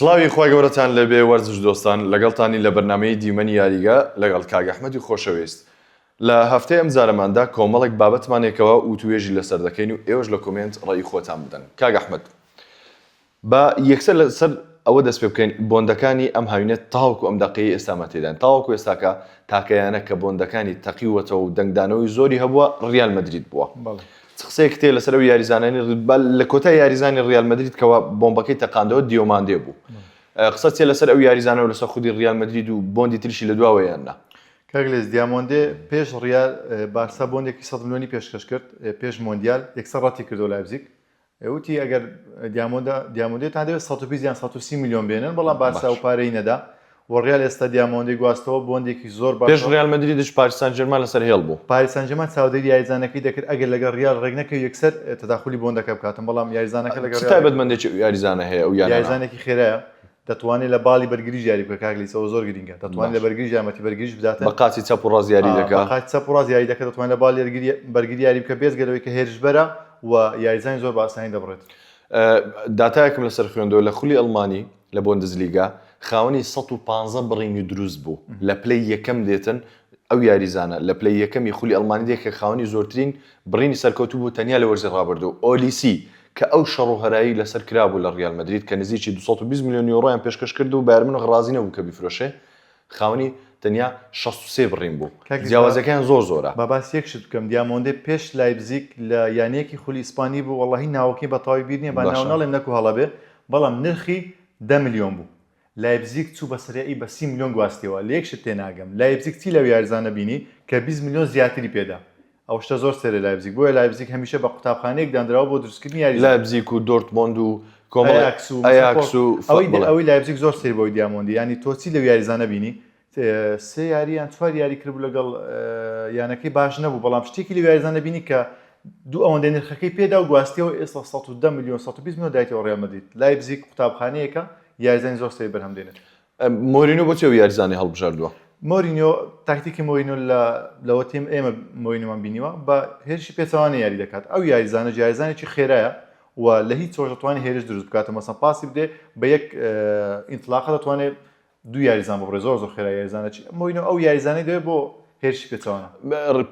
سڵاوی خۆی گەورەتان لەبێ وەرزش دۆستان لەگەڵتانی لە بەرنامەی دیمەنی یاریگە لەگەڵ کاک ئەحمەدی خۆشەویست. لە هەفتەی ئەم جارەماندا کۆمەڵێک بابەتمانێکەوە وتوێژی لەسەر دەکەین و ئێوەش لە کۆمنت ڕێی خۆتان بدەن. کاک ئەحمەد بە یەکسەر لەسەر ئەوە دەست پێ بکەین بۆندەکانی ئەم هاوینێت تاوەکو ئەم دەقەیە ئێستامە تێدان تاوەکو ئێستاکە تاکەیانە کە بۆندەکانی تەقیوەتەوە و دەنگدانەوەی زۆری هەبووە ڕیال مەدرید بووە. قسەیەک تێ لەسەر ئەو یاریزانانی لە کۆتای یاریزانی ڕیال مەدرید کەەوە بۆمبەکەی تەقاندەوە دیۆماندێ بوو. قسە چێ لەسەر ئەو یاریزانەوە لەسەر خودی ڕیال مەدرید و بۆندی تریشی لە دواوەیاننا. کاگلێز دیامۆندێ پێش ڕیال بارسا بۆندێکی 100 میلیۆنی پێشکەش کرد پێش مۆندیال یەکسەر ڕەتی کردو لایپزیگ. وتی ئەگەر دیامۆندێتان دەوێت 120 یان 130 میلیۆن بێنن بەڵام بارسا و پارەی نەدا و ڕیال ئێستا دیامۆندی گواستەوە بۆندێکی زۆر باش. پێش ڕیال مەدریدش پاریس سان ژێرمان لەسەر هێڵ بوو. پاریس سان ژێرمان چاودێری یاریزانەکەی دەکرد ئەگەر لەگەڵ ڕیال ڕێک نەکەوێت یەکسەر تەداخلی بۆندەکە بکاتن بەڵام یاریزانەکە لەگەڵ تایبەتمەندێکی یاریزانە هەیە و یاریزانێکی خێرایە دەتوانێت لە باڵی بەرگریش یاری بکە کاگلیسەوە زۆر گرینگە دەتوانێت لە بەرگریش یارمەتی بەرگریش بداتن بە قاچی چەپ و ڕاست یاری دەکات قاچی چەپ و ڕاست یاری دەکات دەتوانێت لە باڵی بەرگری یاری بکە بێزگەلەوەی کە هێرشبەرە و یاریزانی زۆر بە ئاسانی دەبڕێت. داتایەکم لەسەر خوێندەوە لە خولی ئەڵمانی لە بۆندزلیگا خاوەنی 115 بڕینی دروست بوو لە پلەی یەکەم دێتن ئەو یاریزانە لە پلەی یەکەمی خولی ئەڵمانی دێک کە خاوەنی زۆرترین بڕینی سەرکەوتوو بوو تەنیا لە وەرزی ڕابردوو ئۆلیسی کە ئەو شەڕ و هەرایی لەسەر کرابوو لە ڕیال مەدرید کە نزیکی 220 میلیۆن یۆڕۆیان پێشکەش کرد و بایرن مونیخ ڕازی نەبوو کە بیفرۆشێ خاوەنی تەنیا 63 بڕین بوو جیاوازەکەیان زۆر زۆرە. با باس یەکشت بکەم دیامۆندێ پێش لایپزیگ لە یانەیەکی خولی ئیسپانی بوو وەڵاهی ناوەکەی بەتەواوی بیر نییە با ناو ناڵێم نەکو هەڵەبێ بەڵام نرخی 10 میلیۆن بوو. لایپزیگ چوو بە سەرایی بە 30 میلیۆن گواستیەوە لە یەکشت تێناگەم لایپزیگ چی لەو یاریزانە بینی کە 20 میلیۆن زیاتری پێدا ئەو شتە زۆر سەرە لایپزیگ بۆیە لایپزیگ هەمیشە بە قوتابخانەیەک دانراوە بۆ دروستکردنی یاریزان لایپزیگ و دۆرتمۆند و ئایاکس و ئەوەی لایپزیگ زۆر سەری بۆی دیامۆندی ینی تۆچی لەو یاریزانە بینی سێ یاریان چوار یاری کرد لەگەڵ یانەکەی باش نەبوو بەڵام شتێکی لە یاریزانە بینی کە دوو ئەوەندە نرخەکەی پێدا و گواستیەوە ئێستا 110 میلیۆن 120 میلیۆن دایەوە ڕیال مەدرید لایپزیگ قوتابخانەیەکە یاریزانی زۆر سەری بەرهەم دێنێت. مۆرینۆ بۆچی ئەو یاریزانی هەڵبژاردووە؟ مۆرینۆ تاکتیکی مۆرینۆ لەوە تیم ئێمە مۆرینۆمان بینیوە بە هێرشی پێچەوانە یاری دەکات ئەو یاریزانە یاریزانێکی خێرایە و لە هیچ چۆش دەتوانێت هێرش دروست بکاتە مەسەڵەن پاسی بدێ بە یەک ئینتلاقە دەتوانێت دوو یاریزان بڕێ زۆر خێرا یاریزانە مۆرینۆ ئەو یاریزانەی دەوێت بۆ هێرشی پێچەوانە.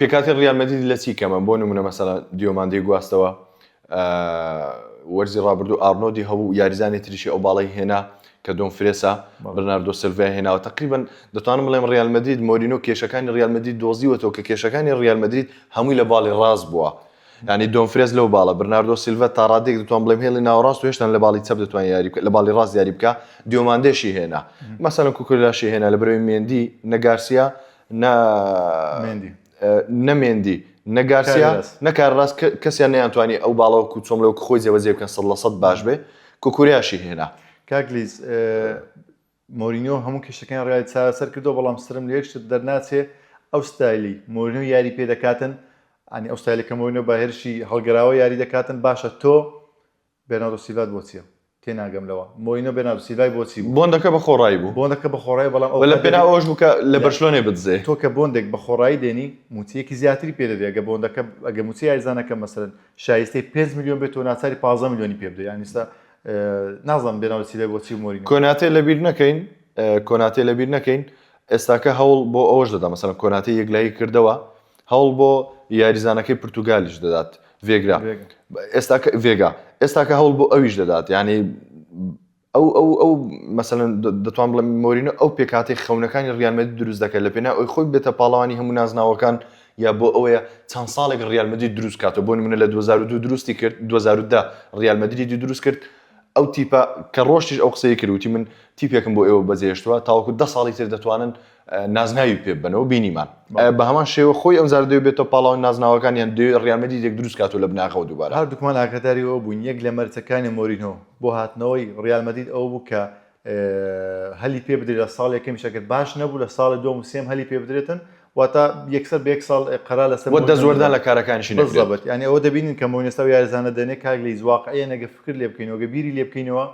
پێکاتی ڕیال مەدرید لە چی کەمە بۆ نمونە مەسەڵەن دیۆماندی گواستەوە وەرزی ڕابردوو ئارنۆدی هەبوو یاریزانی تریشی ئەو باڵی هێنا کە دۆن فرێسا برناردۆ سیلڤا هێناوە تقریبا دەتوانم بڵێم ڕیال مەدرید مۆرینۆ کێشەکانی ڕیال مەدرید دۆزیوەتەوە کە کێشەکانی ڕیال مەدرید هەمووی لە باڵی ڕاست بووە ینی دۆن فرێز لەو باڵە برناردۆ سیلڤا تا ڕادێک دەتوان بڵێم هێڵی ناوەڕاست و هێشتان لە باڵی چەپ دەتوان یاری لە باڵی ڕاست یاری بکە دیۆماندێشی هێنا مەسەڵەن کوکورلاشی هێنا لە بەرەوەی مێندی نەگارسیا نەمێندی نەگارسیا نەکارڕاست کەسیان نەیانتوانی ئەو باڵەوە چۆم لەو خۆی جێبەجێ بکەن 100% باش بێ کوکوریاشی هێنا. کاگلیز مۆرینۆ هەموو کێشەکان ڕای چارەسەر کردو بەڵام سرم لە یەکشت دەرناچێ ئەو ستایلی مۆرینۆ یاری پێ دەکاتن ئەنی ئەو ستایلی کە مۆرینۆ بە هێرشی هەڵگەراوە یاری دەکاتن باشە تۆ بێرناردۆ سیلڤات بۆچیە تێناگەم لەوە مۆرینۆ بێرناردۆ سیلڤای بۆچی بۆندەکە بە خۆڕایی بوو بۆندەکە بە خۆڕایی بەڵام لە پێنا ئەوش بوو کە لە بەرشلۆنێ بدزێ تۆ کە بۆندێک بە خۆڕایی دێنی موچیەکی زیاتری پێدەدێ ئەگە بۆندەکە ئەگە موچی یاریزانەکە مەسەلەن شایستەی 5 میلیۆن بێت تۆ ناچاری 15 میلیۆنی پێ بدە یانی ئێستا نازانم بێناردۆ سیلڤای بۆچی مۆرینۆ کۆناتێ لەبیر نەکەین کۆناتێ لەبیر نەکەین ئێستاکە هەوڵ بۆ ئەوەش دەدا مەسەڵەن کۆناتێ یەکلایی کردەوە هەوڵ بۆ یاریزانەکەی پورتوگالیش دەدات ڤێگرا ئێستاکە هەوڵ بۆ ئەویش دەدات ینی ئەو مەسەڵەن دەتوان بڵێم مۆرینۆ ئەو پێکاتی خەونەکانی ڕیال مەدرید دروست دەکات لە پێنا ئەوی خۆی بێتە پاڵەوانی هەموو نازناوەکان یا بۆ ئەوەیە چەند ساڵێک ڕیال مەدرید دروست کاتەوە بۆ نمونە لە 2002 دروستی کرد 2010 ڕیال مەدریدی دروست کرد ئەو تیپە کە ڕۆشتیش ئەو قسەی کردوتی من تیپێکم بۆ ئێوە بەجێشتووە تاوەکو 10 ساڵی تر دەتوانن نازناوی پێ بنەوە بینیمان بە هەمان شێوە خۆی ئەم زار دەوێت بێتەوە پاڵاوی نازناوەکان یان دوێ ڕیال مەدرید یەک دروست کاتەوە لە بناغەوە دووبارە هەردووکمان ئاگاداری ئەوە بووین یەک لە مەرجەکانی مۆرینۆ بۆ هاتنەوەی ڕیال مەدرید ئەوە بوو کە هەلی پێ بدرێت لە ساڵ یەکەمی شەکرد باش نەبوو لە ساڵی دووەم و سێم هەلی پێ بدرێتن واتە یەکسەر بە یەک ساڵ قەرار لەسەر دەزوەردان لە کارەکانشی نەبێت ینی ئەوە دەبینین کە مۆرینۆ یاریزانە دەنێ کاگلیز واقعیە نەگە فکر لێ بکەینەوە گە بیری لێ بکەینەوە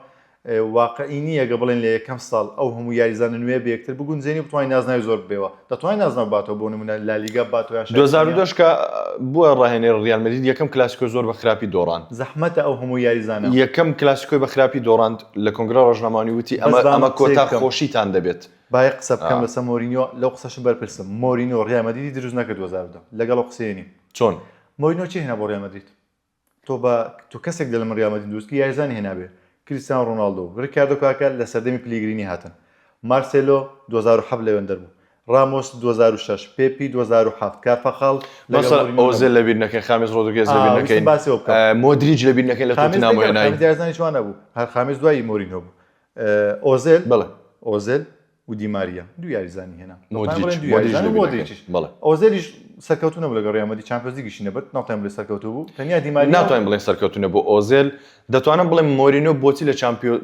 واقعی نییە گە بڵێن لە یەکەم ساڵ ئەو هەموو یاریزانە نوێ بەیەکتر بگونجێنی بتوانین نازناوی زۆر بێەوە دەتوانین نازناو باتەوە بۆ نمونە لالیگا باتەوە 2002 کە بووە ڕاهێنەی ڕیال مەدرید یەکەم کلاسیکۆ زۆر بە خراپی دۆڕان زەحمەتە ئەو هەموو یاریزانە یەکەم کلاسیکۆی بە خراپی دۆڕاند لە کۆنگرە ڕۆژنامانی وتی ئەمە کۆتا خۆشیتان دەبێت باە قسە بکەم لەسەر مۆرینیۆ لەو قسەشم بەرپرسم مۆرینیۆ ڕیال مەدریدی دروست نەکرد 2010 لەگەڵ ئەو قسەیەنی چۆن مۆرینیۆ چی هێنا بۆ ڕیال مەدرید تۆ کەسێک دە لە ڕیال مەدرید دروستکە یاریزانی هێنابێ کریستیانو رۆناڵدۆ ریکاردۆ کاکا لە سەردەمی پلیگرینی هاتن مارسێلۆ 2007 لەوێندەر بوو رامۆس 2006 پێپی 2007 کارفەخاڵ ئۆزێل لەبیر نەکەین خامێز ڕۆدوگێز لەبیر نەکەین مۆدریج لەبیر نەکەین لە تۆتنهام هێنای یاریزانی چوانە بوو هەر خامێز دوایی مۆرینیۆ بوو ئۆزێل بڵێ ئۆزێل و دیماریا دوو یاریزانی هێنا مۆدریچ ئۆزێلیش سەرکەوتو نەبوو لەگەڵ ڕیال مەدرید چامپیۆنز لیگیشی نەبرد ناتوانین بڵێ سەرکەوتو بوو تەنیا دیماریا ناتوانین بڵێن سەرکەوتو نەبوو ئۆزێل دەتوانم بڵێم مۆرینیۆ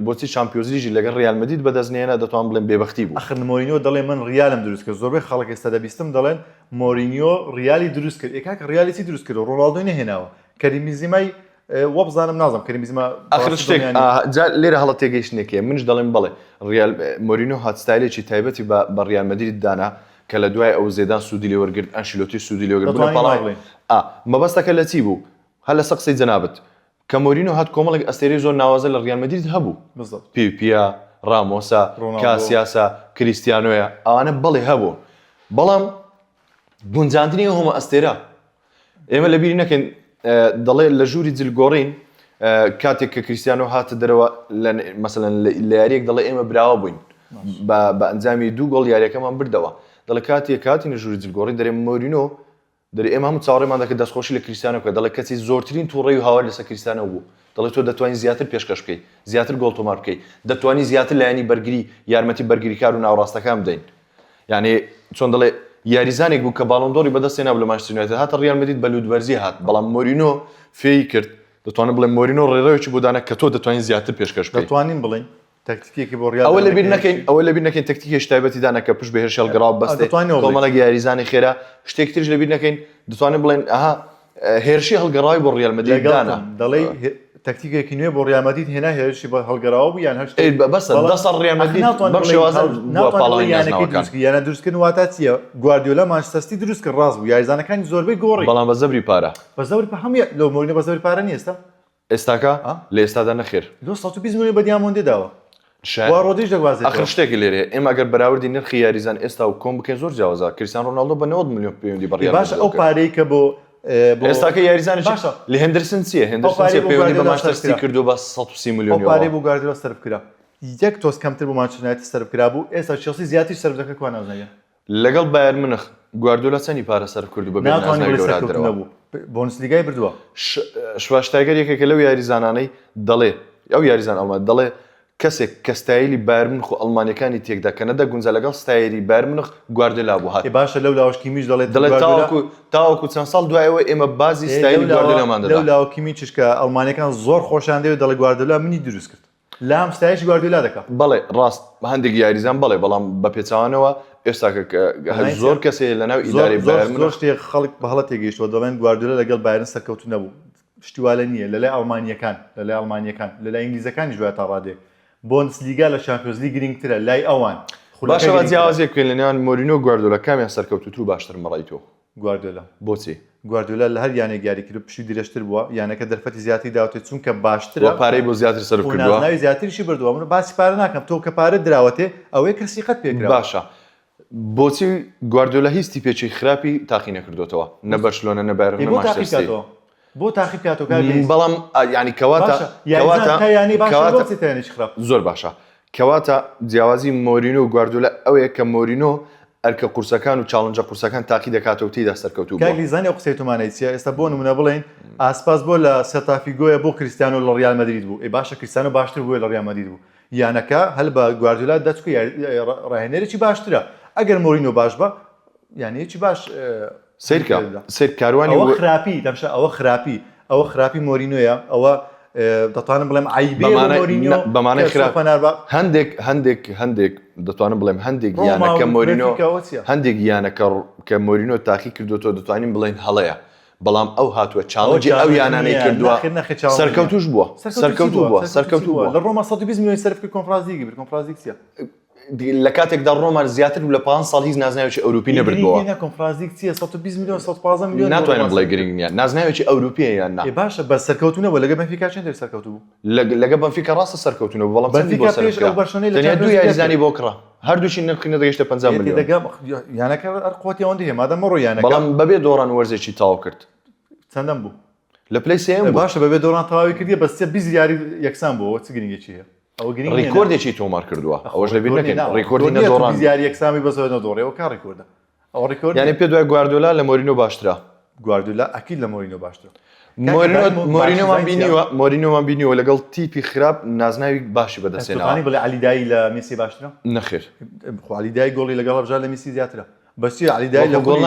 بۆچی چامپیۆنز لیگی لەگەڵ ڕیال مەدرید بەدەستنێنە دەتوان بڵێم بێبەختی بوو ئەخر مۆرینیۆ دەڵێ من ڕیالم دروست کرد زۆربەی خەڵک ئێستا دەبیستم دەڵێن مۆرینیۆ ڕیالی دروست کرد ئێکاکە ڕیالیتی دروست کرد ڕۆناڵدۆی نەهێناوە کەریم بنزیمای وە بزانم نازم کەریم بنزیما ئەخر شتێک لێرە هەڵە تێگەیشتنێکە منش دەڵێم بڵێ ڕیال مۆرینیۆ هاتستایلێکی تایبەتی بە ڕیال مەدرید دانا کە لە دوای ئەو زێدان سوودی لێ وەرگرت ئەنشیلۆتی سوودی لێ وەرگرت مەبەستەکە لە چی بوو هەر لە قسەی جەنابەت کە مۆرینیۆ هات کۆمەڵێک ئەستێرەی زۆر ناوازە لە ڕیال مەدرید هەبوو پیپیا رامۆسا کاسیاسا کریستیانۆیە ئەوانە بەڵێ هەبوو بەڵام گونجاندنی هەموو ئەستێرە ئێمە لەبیری نەکەین دەڵێ لە ژووری جلگۆڕین کاتێک کە کریستیانۆ هاتە دەرەوە مەسەلەن لە یاریەک دەڵێ ئێمە براوە بووین بە ئەنجامی دوو گۆڵ یاریەکەمان بردەوە دەڵێ کاتێک ژووری جلگۆڕین دەرێ مۆرینۆ دەرێ ئێمە هەموو چاوەڕێمان دەکرد دەستخۆشی لە کریستیانۆ بکە دەڵێ کەسی زۆرترین تووڕێی و هاوار لەسەر کریستیانۆ بوو دەڵێ تۆ دەتوانین زیاتر پێشکەش بکەیت زیاتر گۆڵ تۆمار بکەیت دەتوانین زیاتر لایەنی بەرگری یارمەتی بەرگریکار و ناوڕاستەکان بدەین یعنی چۆن دەڵێ یاریزانێک بوو کە باڵۆندۆری بەدەستێنا لە مانچستر یونایتد هاتە ڕیال مەدرید بە لودوەرزی هات بەڵام مۆرینۆ فێی کرد دەتوانم بڵێم مۆرینۆ ڕێڕەوێکی بۆ دانا کە تۆ دەتوانین زیاتر پێشکەش بکەیت دەتوانین بڵێن تاکتیکێکی بۆ ڕیال ئەوە لەبیر نەکەین تاکتیکێکی تایبەتی دانا کە پشت بە هێرش هەڵگەڕاو بەستێ کۆمەڵێک یاریزانی خێرا شتێک ترش لەبیر نەکەین دەتوانین بڵێن ئەها هێرشی هەڵگەڕاوی بۆ ڕیال مەدرید دانا دەڵێ تاکتیکێکی نوێ بۆ ڕیال مەدرید هێنا هێرشی بە هەڵگەڕاوە بوو یان هەر بەسە دەسەڵ ڕیال مەدرید بەم شێوازە یانە دروستکردن واتە چییە گواردیۆلا مانچستەر دروست کرد ڕاست بوو یاریزانەکانی زۆربەی گۆڕی بەڵام بە زەبری پارە بە زەبری هەموو لەو مۆرینۆ بە زەبری پارە نیە ئێستا ئێستاکە لە ئێستادا نەخێر 220 میلیۆن بە دیامۆندێ داوە ڕۆدیش دەگوازێت ئەخر شتێکی لێرێ ئێمە ئەگەر بەراوردی نرخی یاریزان ئێستا و کۆم بکەین زۆر جیاوازە کریستیانۆ ڕۆناڵدۆ بە 90 میلیۆن پەیوەندی بە ڕیال باشە ئەو پارەی کە بۆ ئێستاکە یاریزانی لە هێندرسن چییە هێندرسن پەیوەندی بە مانچستەر کردو بە 130 میلیۆن پارەی بۆ گواردیۆلا سەرف کرا یەک تۆز کەمتر بۆ مانچستەر یونایتد سەرف کرا بوو ئێستا چێلسی زیاتر سەرف دەکات کوان نازانێ لەگەڵ بایر منخ گواردیۆلا چەندی پارە سەرف کردو بە ناتوانێت سەرکەوتن بوو بۆنسلیگای بردووە شواشتاگەر یەکێکە لەو یاریزانانەی دەڵێ ئەو یاریزان ئەڵمان دەڵێ کەسێک کە ستایلی بایر منخ و ئەڵمانیەکانی تێکدا کە نەدەگونجە لەگەڵ ستایری بایر منخ گواردیۆلا بوو هات باشە لەو لاوەشکیمیش دەڵێت تاوەکو چەند ساڵ دوایەوە ئێمە بازی ستایلی گواردیۆلامان دەدا لەو لاوەکیمیچش کە ئەڵمانیەکان زۆر خۆشیان دەوێت دەڵێ گواردیۆلا منی دروست کرد لام ستایش گواردیۆلا دەکات بەڵێ ڕاست هەندێک یاریزان بەڵێ بەڵام بە پێچوانەوە ئێستا زۆر کەسێ لەناو ئیداری بایر زۆر شتێک خەڵک بە هەڵە تێگەیشتەوە دەڵێن گواردیۆلا لەگەڵ بایرن سەرکەوتو نەبوو شتیوالە نییە لەلای ئەڵمانیەکان لەلای ئینگلیزەکانی ژوای تا ڕادێک بۆندسلیگا لە چامپیۆنز لیگ گرنگترە لای ئەوان باشەوە جیاوازێک بکەین لەنێوان مۆرینۆ و گواردیۆلا کامیان سەرکەوتوتر و باشتر مەڕای تۆ گواردیۆلا بۆچی گواردیۆلا لە هەر یانێک یاریکرد پشتی درێژتر بووە یانەکە دەرفەتی زیاتری داوتێت چونکە باشترە پارەی بۆ زیاتر سەرف کردووە ناوی زیاتریشی بردووە من باسی پارە ناکەم تۆ کە پارە دراوەتێ ئەوەیە کەسی قەت پێکرا باشە بۆچی گواردیۆلا هیچ تیپێکی خراپی تاقی نەکردوتەوە نە بەرشلۆنە نە بایر نە مانچستەر بۆ تاقیب کاتەوە بەڵام ینی کەواتە زۆر باشە کەواتە جیاوازی مۆرینۆ و گواردیۆلا ئەوەیە کە مۆرینۆ ئەرکە قورسەکان و چاڵنجە قورسەکان تاقی دەکاتەوە تێیدا سەرکەوتوو کاگلیزانی ئەو قسەیتمانەی چیە ئێستا بۆ نمونە بڵێن ئاسپاس بۆ لە سەتافیگۆیە بۆ کریستیانۆ لە ڕیال مەدرید بوو باشە کریستیانۆ باشتر بووە لە ڕیال مەدرید بوو یانەکە هەل بە گواردیۆلا دەچکە ڕاهێنەرێکی باشترە ئەگەر مۆرینۆ باش بە یانەیەکی باش سیر کاروانی ئەوە خراپی دەمشە ئەوە خراپی مۆرینۆیە ئەوە دەتوانم بڵێم عیبێ مۆرینۆ بەمانەی خراپ هەندێک دەتوانم بڵێم هەندێک یانەکە مۆرینۆ هەندێک یانەکە کە مۆرینۆ تاقی کردوتەوە دەتوانین بڵێن هەڵەیە بەڵام ئەو هاتووە چاڵنجی ئەو یانانەی کردووە سەرکەوتوش بووە سەرکەوتوو بووە لە ڕۆما 120 میلیۆن سەرف کرد کۆنفرانسیگی برد کۆنفرانسیکسیە لە کاتێکدا ڕۆمان زیاتر لە 5 ساڵ هیچ نازناوێکی ئەوروپی نەبردبووە کۆنفرانسیکسیە 120 میلیۆن 115 میلیۆن ناتوانین بڵێ گرنگ نیە نازناوێکی ئەوروپیە یان نا باشە بە سەرکەوتونەوە لەگە بەنفیکا چەند سەرکەوتو بوو لەگە بەنفیکا ڕاستە سەرکەوتونەوە بەڵام بەنفیکا پێش ئەو بەشانەی لە دوو یاریزانی بۆ کڕا هەردووشی نرخی نەدەگەیشتە 50 میلیۆن یانەکە قوتی ئەوەندە هەیە مادەم ڕۆ یانەکە بەڵام بەبێ دۆڕان وەرزێکی تاو کرد چەندەم بوو لە پلەی سێم بوو باشە بەبێ دۆڕان تەواوی کردی بەستە 20 یاری یەکسان بووە چ گرنگێکی هەیە ئەوە گرنگ ڕیکۆردێکی تۆمار کردووە ئەوەش لەبیر نەکەین ڕیکۆردی نەدۆڕان یاری یەکسامی بەسەوە نەدۆڕێەوە کا ڕیکۆردە ئەو ڕیکۆرد یعنی پێ دوای گواردیۆلا لە مۆرینۆ باشترا گواردیۆلا ئەکید لە مۆرینۆ باشترە مۆرینۆمان بینیوە لەگەڵ تیپی خراپ نازناوی باشی بەدەستێناوە بڵێ علیدایی لە میسی باشترە نەخێر علیدایی گۆڵی لەگەڵ هەبژار لە میسی زیاترە بەچی علیدایی لە گۆڵ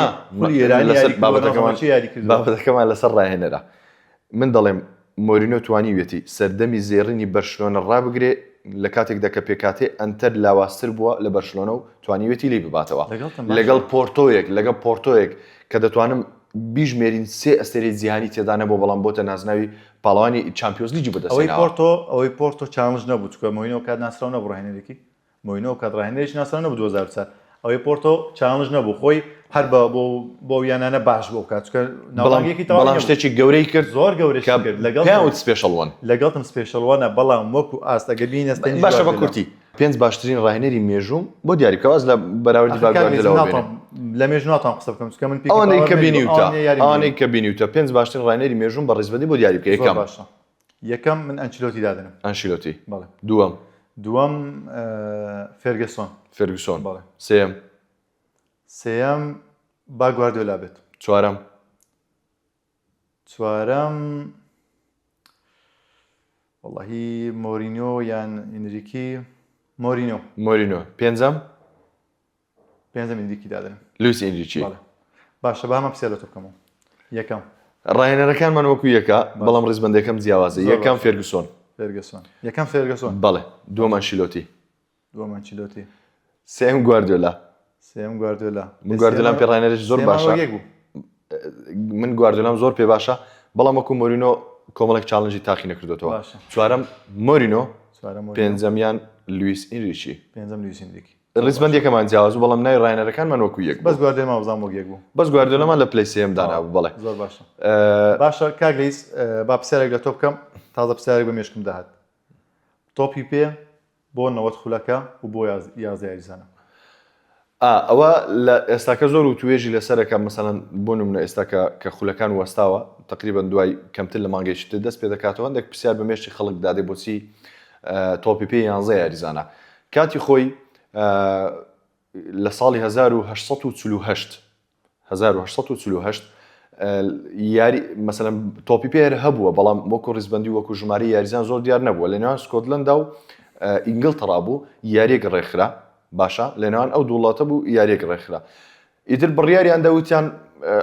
ئێرانی بابەتەکەمان لەسەر ڕاهێنەرە من دەڵێم مۆرینۆ توانیوێتی سەردەمی زێڕینی بەرشلۆنە ڕابگرێ لە کاتێکدا کە پێکاتێ ئەنتەر لاواستر بووە لە بەرشلۆنە و توانیوێتی لی بباتەوە لەگەڵ پۆرتۆیەک کە دەتوانم بیژمێرین سێ ئەستێری جیهانی تێدا نەبوو بەڵام بۆتە نازناوی پاڵەوانی چامپیۆنز لیگی بەدەستێناوە ئەوەی پۆرتۆ چالنج نەبوو چکە مۆرینۆ کات ناسراو نەبوو ڕاهێنەرێکی مۆرینۆ کات ڕاهێنەرێکی ناسراو نەبوو 2004 ئەوەی پۆرتۆ چالنج نەبوو خۆی هەر بۆ یانانە باش بۆ کات چکە ناوڵانگێکی بەڵام شتێکی گەورەی کرد زۆر گەورەی کرد لەگەڵ سپێشەڵوان لەگەڵتم سپێشەڵوانە بەڵام وەکو ئاستەگە بینەستێن باشە بە کورتی پێنج باشترین ڕاهێنەری مێژووم بۆ دیاریکەواز لە بەراوردی باگواردیۆلا لە مێژ ناتوان قسە بکەم چکە من ئەوانەی کە بینیوتە پێنج باشترین ڕاهێنەری مێژووم بە ڕێزبەدی بۆ دیاری بکە یەکەم من ئەنچلۆتی دادنم ئەنشیلۆتی بەڵێ دووەم فێرگسۆن بەڵێ سێم با گواردیۆلا بێت چوارەم وەڵاهی مۆرینۆ یان ئینریکی مۆرینۆ پێنجەم ئینریکی دادنم لویس ئینریکی باشە با هەمە پسێ لە تۆ بکەمەوە یەکەم ڕاهێنەرەکانمان وەکو یەکە بەڵام ڕێزبەندەکەم جیاوازە یەکەم فێرگسۆن یەکەم فێرگسۆن بەڵێ دووەم ئەنشیلۆتی سێم گواردیۆلا من گواردیۆلام پێ ڕاهێنەرێکی زۆر باشە من گواردیۆلام زۆر پێ باشە بەڵام وەکو مۆرینۆ کۆمەڵێک چالنجی تاقی نەکردوێتەوە چوارەم مۆرینۆ پێنجەمیان لویس ئینریکی ڕێزبەندێکەکەمان جیاواز بەڵام نای ڕاهێنەرەکانمان وەکو یەک بەس گواردیۆلا بزانام وەک یەک بوو بەس گواردیۆلامان لە پلەی سێم دانابوو بەڵێ زۆر باشە کاگلیس با پرسیارێک لە تۆ بکەم تازە پرسیارێک بە مێشکم داهات تۆپی پێ بۆ 90 خولەکە و بۆ 11 یاریزانە ئەوە لە ئێستاکە زۆر و توێژی لەسەرەکە مەسەڵەن بۆ نمونە ئێستاکە کە خولەکان وەستاوە تقریبان دوای کەمتر لە مانگەیشت دەست پێ دەکاتەوە هەندێک پرسیار بە مێشتی خەڵک دادێ بۆچی تۆپی پێ 11 یاریزانە کاتی خۆی لە ساڵی 1848 یاری مەسەلەن تۆپی پێ هەبووە بەڵام وەکو ڕێزبەندی وەکو ژماری یاریزان زۆر دیار نەبووە لە نێوان سکۆتلەندا و ئینگلترا بوو یاریەک ڕێکخرا باشە لە نێوان ئەو دووڵاتە بوو یاریەک ڕێکخرا ئیتر بڕیاریان دەوتیان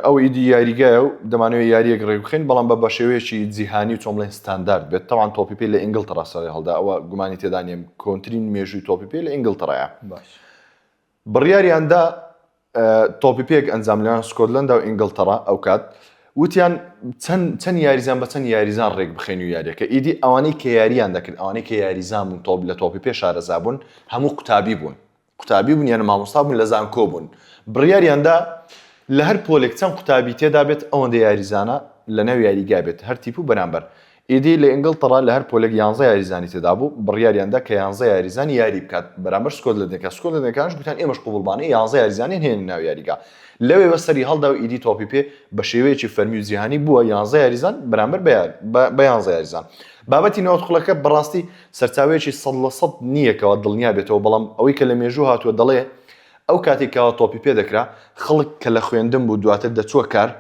ئەو ئیدی یاریگایە و دەمانوێت یاریەک ڕێکخین بەڵام بە شێوەیەکی جیهانی و چۆمڵێن ستاندارد بێت تاوان تۆپی پێ لە ئینگلترا سەری هەڵدا ئەوە گومانی تێدا نیم کۆنترین مێژووی تۆپی پێ لە ئینگلترایە بڕیاریاندا تۆپی پێک ئەنجام لەوان سکۆتلەندا و ئینگلترا ئەو کات وتیان چەند یاریزان بە چەند یاریزان ڕێک بخێن و یاریەکە ئیدی ئەوانەی کە یاریان دەکرد ئەوانەی کە یاریزان بوون تۆپ لە تۆپی پێ شارەزابوون هەموو قوتابی بوون یان مامۆستا بوون لە زانکۆ بوون بڕیاریاندا لە هەر پۆلێک چەند قوتابی تێدا بێت ئەوەندە یاریزانە لە ناو یاریگا بێت هەر تیپ و بەرامبەر ئیدی لە ئینگلترا لە هەر پۆلێک 11 یاریزانی تێدا بوو بڕیاریاندا کە 11 یاریزانی یاری بکات بەرامبەر سکۆتلەندەکانش گوتیان ئێمەش قوبوڵبانەی 11 یاریزانیان هێن ناو یاریگا لەوێ وەسەری هەڵدا و ئیدی تۆپی پێ بە شێوەیەکی فەرمی و جیهانی بووە 11 یاریزان بەرامبەر بە 11 یاریزان بابەتی نەوەتخولەکە بەڕاستی سەرچاوەیەکی 100% نییەکەوە دڵنیا بێتەوە بەڵام ئەوەی کە لە مێژوو هاتووە دەڵێ ئەو کاتێکەوە تۆپی پێ دەکرا خەڵک کە لە خوێندن بوو دواتر دەچووە کار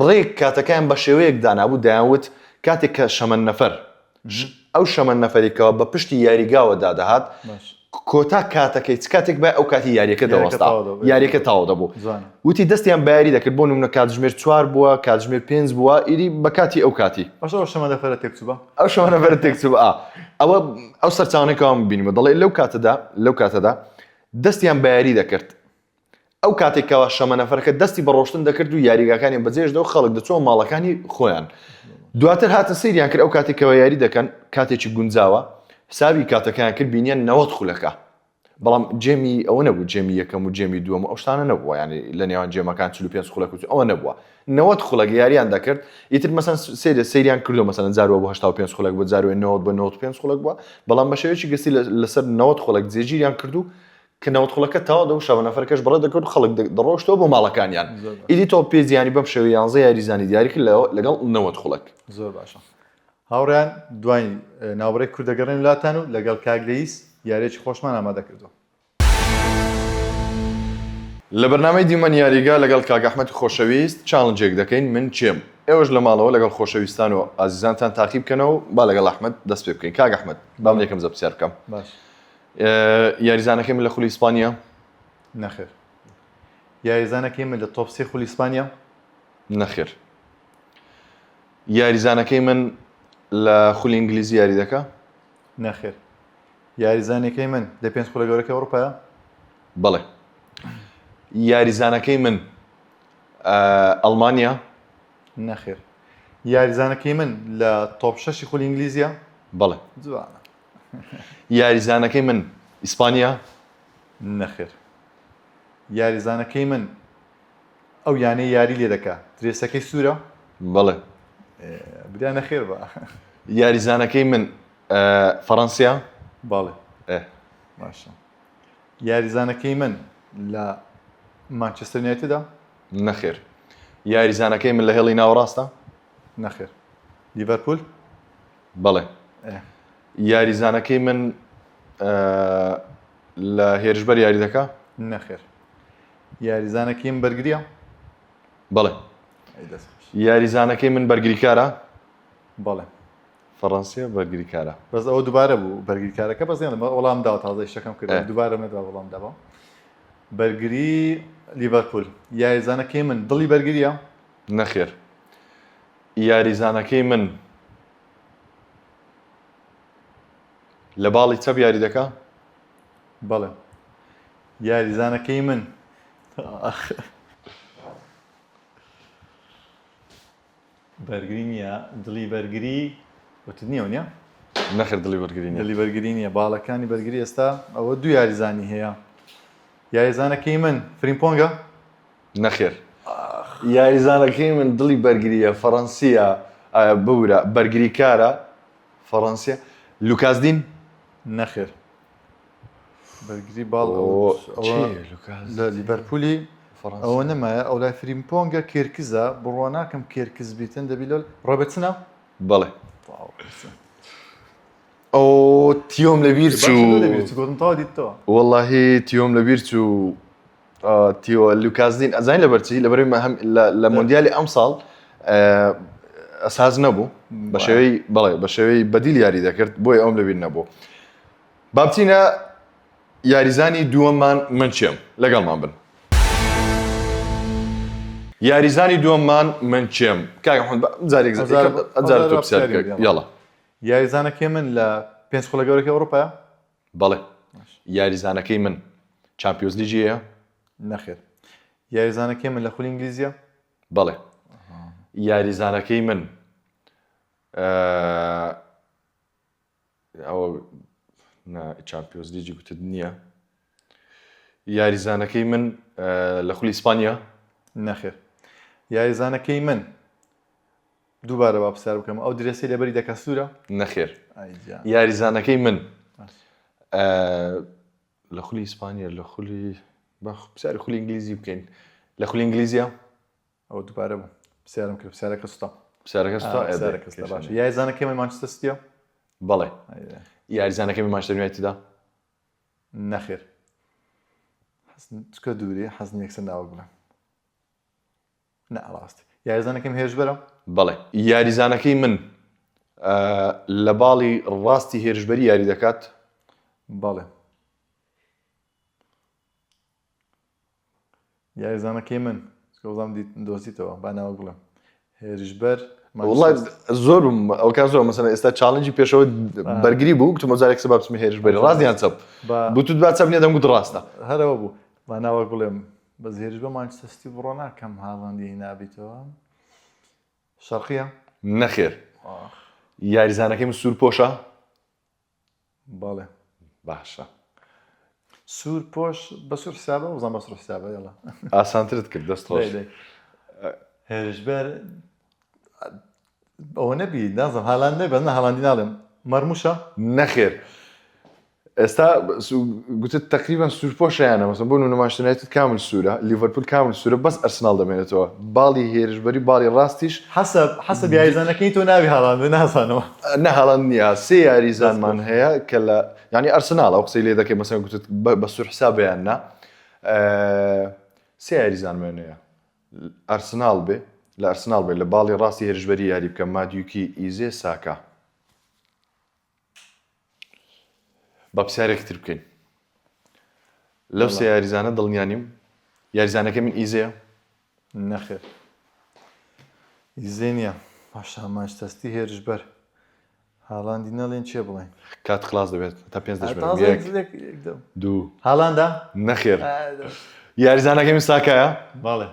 ڕێک کاتەکان بە شێوەیەک دانابوو دەیانوت کاتێک کە شەمەند نەفەر ئەو شەمەند نەفەرێکەوە بە پشتی یاریگاوە دادەهات کۆتا کاتەکەی چ کاتێک بە ئەو کاتی یاریەکە دەوەستا یاریەکە تاوا دەبوو وتی دەستیان بەیاری دەکرد بۆ نمونە کاتژمێر 4 بووە کاتژمێر 5 بووە ئیدی بە کاتی ئەو کاتی ئەو شەمەند نەفەرە تێکچووبە ئەو شەمەند نەفەرە تێکچووبە ئەوە ئەو سەرچاوانێکەوە بینیمە دەڵێ لەو کاتەدا دەستیان بەیاری دەکرد ئەو کاتێکەوە شەمە نەفەرەکە دەستی بە ڕۆشتن دەکرد و یاریگاکانی بەجێشدا و خەڵک دەچۆن ماڵەکانی خۆیان دواتر هاتە سەیریان کرد ئەو کاتێکەوە یاری دەکەن کاتێکی گونجاوە حسابی کاتەکەیان کرد بینیان 90 خولەکە بەڵام جێمی ئەوە نەبوو جێمی یەکەم و جێمی دووەم و ئەو شتانە نەبووە ینی لە نێوان جێمەکان 45 خولەک و ئەوە نەبووە 90 خولەک یاریان دەکرد ئیتر مەسەن سەیریان کردو مەسەن جارەوە بۆ 85 خولەک بۆ جارێ 90 بە 95 خولەک بووە بەڵام بە شێوەیەکی گەستی لەسەر 90 خولەک جێگیریان کردو کە 90 خولەکە تاوا دەو شەوە نەفەرەکەش بەڕێ دەکرد و خەڵک دەڕۆشتەوە بۆ ماڵەکانیان ئیدی تۆ پێزیانی بەم شێوەیە 11 یاریزانی دیاری کرد لەگەڵ 90 خولەک زۆر باشە هاوڕیان دوای ناوبڕێک کوردەگەڕێن وڵاتان و لەگەڵ کاگلەیس یاریێکی خۆشمان ئامادە کردو لە بەرنامەی دیمەن یاریگا لەگەڵ کاک ئەحمەد خۆشەویست چالنجێک دەکەین من چێم ئێوەش لە ماڵەوە لەگەڵ خۆشەویستان و ئازیزانتان تاقی بکەنەوە با لەگەڵ ئەحمەد دەست پێ بکەین کاک ئەحمەد بام یەکەم زەبسیار بکەم باش یاریزانەکەی من لە خولی ئیسپانیا نەخێر یاریزانەکەی من لە تۆپ 3 خولی ئیسپانیا نەخێر یاریزانەکەی من لە خولی ئینگلیزی یاری دەکا نەخێر یاریزانەکەی من لە 5 خولە گەورەکەی ئەوروپایە بەڵێ یاریزانەکەی من ئەڵمانیا نەخێر یاریزانەکەی من لە تۆپ 6 خولی ئینگلیزیە بەڵێ جوانە یاریزانەکەی من ئیسپانیا نەخێر یاریزانەکەی من ئەو یانەی یاری لێ دەکا درێسەکەی سوورە بەڵێ برا نەخێر بە یاریزانەکەی من فەڕەنسیا باڵێ باشە یاریزانەکەی من لە مانچستەر یونایتدە نەخێر یاریزانەکەی من لە هێڵی ناوەڕاستە نەخێر لیڤەرپول بەڵێ یاریزانەکەی من لە هێرشبەر یاری دەکا نەخێر یاریزانەکەی من بەرگریە بەڵێ یاریزانەکەی من بەرگریکارە بەڵێ فەڕەنسیا بەرگریکارە بەس ئەوە دووبارە بوو بەرگریکارەکە بەزیان وەڵام داوە تازە شەکەم کرد دووبارە نەدا وەڵام داوە بەرگری لیڤەرپول یاریزانەکەی من دڵی بەرگریە نەخێر یاریزانەکەی من لە باڵی چەپ یاری دەکا بەڵێ یاریزانەکەی من بەرگری نییە دڵی بەرگری وتت نییە نیە نەخێر دڵی بەرگری نیە دڵی بەرگری نییە باڵەکانی بەرگری ئێستا ئەوە دوو یاریزانی هەیە یاریزانەکەی من فریمپۆنگە نەخێر یاریزانەکەی من دڵی بەرگریە فەڕەنسیە بورە بەرگریکارە فەڕەنسیا لوکاسدین نەخێر بەرگری باڵ لە لیڤەرپولی ئەوە نەمایە ئەو لای فریمپۆنگە کێرکزە بڕوا ناکەم کێرکز بیتن دەبی لە ڕۆبەتسنە بەڵێ ئەو تیۆم لەبیر گۆتم تاوا دیتەوە وەڵڵاهی تیۆم لەبیر چوو تیۆ لوکاسدین ئەزانین لە بەرچی لە بەرەوەی لە مۆندیالی ئەم ساڵ ئەساز نەبوو بە شێوەی بەڵێ بە شێوەی بەدیل یاری دەکرد بۆی ئەوم لەبیر نەبوو بابچینە یاریزانی دووەممان من چێم لەگەڵمان بن یاریزانی دووەممان من چێم کاک جارێک یاڵە یاریزانەکەی من لە 5 خولە گەورەکەی ئەوروپایە بەڵێ یاریزانەکەی من چامپیۆنز لیگیەیە نەخێر یاریزانەکەی من لە خولی ئینگلیزیە بەڵێ یاریزانەکەی من ئەوە چامپیۆنز لیگی گوتت نییە یاریزانەکەی من لە خولی ئیسپانیا نەخێر یاریزانەکەی من دووبارە با پرسیار بکەم ئەو درێسی لەبەری دەکا سوورە نەخێر یاریزانەکەی من لە خولی ئیسپانیا لە خولی پرسیاری خولی ئینگلیزی بکەین لە خولی ئینگلیزیە ئەو دووبارە بوو پرسیارم کرد پرسیارەکە سوتا پرسیارەکە سوتا باشە یاریزانەکەی من مانچستەر سیتیە بەڵێ یاریزانەکەی من مانچستەر یونایتدە نەخێر چکە دووری حەزم یەکسەر ناوە بڵێم نەڕاستی یاریزانەکەم هێرشبەرە بەڵێ یاریزانەکەی من لە باڵی ڕاستی هێرشبەری یاری دەکات بەڵێ یاریزانەکەی من کەوزام دۆزیتەوە با ناوە بڵێم هێرشبەر وڵای زۆر ئەوکان زۆر مەسەلەن ئێستا چالنجی پێشەوە بەرگری بوو کتم جارێک سەباب چمە هێرشبەری ڕاستیان چەپ بوو تو دوات چەپ نییە دەمگوت ڕاستە هەرەوە بوو با ناوە بڵێم بەس هێرش بە مانچستەر سیتی بڕۆ ناکەم هاڵەندی نابیتەوە شەرقیە نەخێر یاریزانەکەی من سوور پۆشە بەڵێ باشە سوور پۆش بە سوور حسابە وزان بە سوور حسابە یاڵا ئاسانترت کرد دەست خۆش هێرشبەر ئەوە نەبی نازم هاڵاند نەبێت نە هاڵاندی ناڵێم مەرموشە نەخێر ئێستا گوتت تقریبان سوور پۆشیانە مەسن بۆ نماشتنایەت کامل سوورە لیڤەرپول کامل سوورە بەس ئەرسنال دەمێنێتەوە باڵی هێرشبەری باڵی ڕاستیش حەسەب یاریزانەکەی تۆ ناوی هاڵاند نازانەوە نە هەڵەن نییە سێ یاریزانمان هەیە کە لە ینی ئەرسنال ئەو قسەی لێ دەکەی مەسەن گوتت بە سوور حسابیان نا سێ یاریزانمان هەیە ئەرسنال بێ لە ئەرسنال بێ لە باڵی ڕاستی هێرشبەری یاری بکە مادیوکی ئیزێ ساکا بە پرسیارێکی تر بکەین لەو سێ یاریزانە دڵنیانیم یاریزانەکە من ئیزەیە نەخێر ئیزێ نییە باشە مانچستەر هێرشبەر هاڵاندی نەڵێن چێ بڵێن کات خلاص دەبێت تا پێنج دەژمێنم دوو هاڵاندا نەخێر یاریزانەکە من ساکایە باڵێ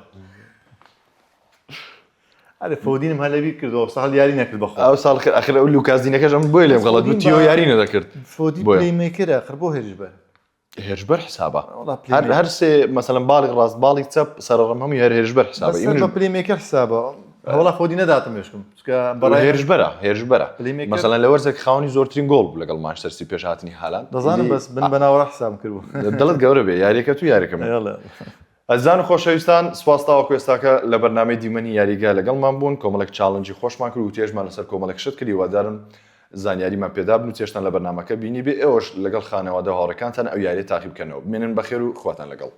ئەرێ فۆدینم هەلەبی کردەوە ساڵ یاری نەکرد بەخۆ ئەو ساڵ ئەخر ئەو لوکازینەکەش ئەم بۆی لێم غەڵەت وتیەوە یاری نەدەکرد فۆدی پلەیمیکرە خڕ بۆ هێرشبەر هێرشبەر حسابە هەر سێ مەسەلەن باڵی ڕاست باڵی چەپ سەرڕەم هەمووی هەر هێرشبەر حسابە بە پلەیمیکر حسابە هەوڵا فۆدی نەداتم مێشکم بەڵای هێرشبەرە مەسەلەن لە وەرزێک خاوەنی زۆرترین گۆڵ بوو لەگەڵ مانچستەر سیتی پێش هاتنی هالاند دەزانم بەس بن بەناوەڕە حسابم کردبوو دڵت گەورە بێ یاریەکە تو یاریەکەم ئەزان و خۆشەویستان سپاس تاوەکو ئێستاکە لە بەرنامەی دیمەنی یاریگا لەگەڵمان بوون کۆمەڵێک چاڵنجی خۆشمان کرد و تێژمان لەسەر کۆمەڵێک شت کردی وادارم زانیاریمان پێدا بن و چێشتان لە بەرنامەکە بینی بێ ئێوەش لەگەڵ خانەوادە هاوڕێکانتان ئەو یاری تاقی بکەنەوە بمێنن بەخێر و خواتان لەگەڵ